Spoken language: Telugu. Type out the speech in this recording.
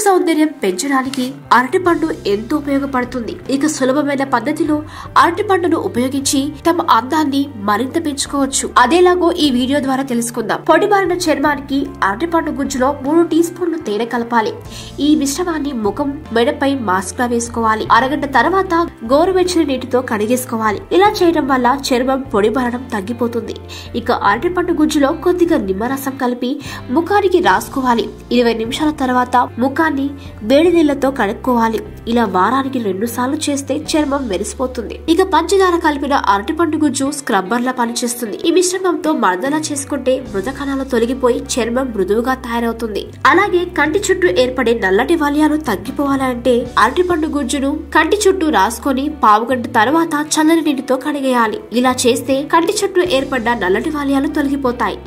సౌందర్యం పెంచడానికి అరటిపండు ఎంతో ఉపయోగపడుతుంది. ఇక సులభమైన పద్ధతిలో అరటిపండును ఉపయోగించి తమ అందాన్ని మరింత పెంచుకోవచ్చు. అదేలాగో ఈ వీడియో ద్వారా తెలుసుకుందాం. పొడిబారిన చర్మానికి అరటిపండు గుజ్జులో 3 టీ స్పూన్లు తేనె కలపాలి. ఈ మిశ్రమాన్ని ముఖం, మెడపై మాస్క్ లా వేసుకోవాలి. అరగంట తర్వాత గోరువెచ్చని నీటితో కడిగేసుకోవాలి. ఇలా చేయడం వల్ల చర్మం పొడిబారడం తగ్గిపోతుంది. ఇక అరటిపండు గుజ్జులో కొద్దిగా నిమ్మరసం కలిపి ముఖానికి రాసుకోవాలి. 20 నిమిషాల తర్వాత ముఖాన్ని వేడి నీళ్లతో కడుక్కోవాలి. ఇలా వారానికి 2 సార్లు చేస్తే చర్మం మెరిసిపోతుంది. ఇక పంచదార కలిపిన అరటిపండు గుజ్జు స్క్రబ్బర్ లా పనిచేస్తుంది. ఈ మిశ్రమంతో మర్దలా చేసుకుంటే మృత కణాలు తొలగిపోయి చర్మం మృదువుగా తయారవుతుంది. అలాగే కంటి చుట్టూ ఏర్పడే నల్లటి వలయాలు తగ్గిపోవాలంటే అరటిపండు గుజ్జును కంటి చుట్టూ రాసుకొని పావుగంట తర్వాత చల్లని నీటితో కడిగేయాలి. ఇలా చేస్తే కంటి చుట్టూ ఏర్పడ్డ నల్లటి వలయాలు తొలగిపోతాయి.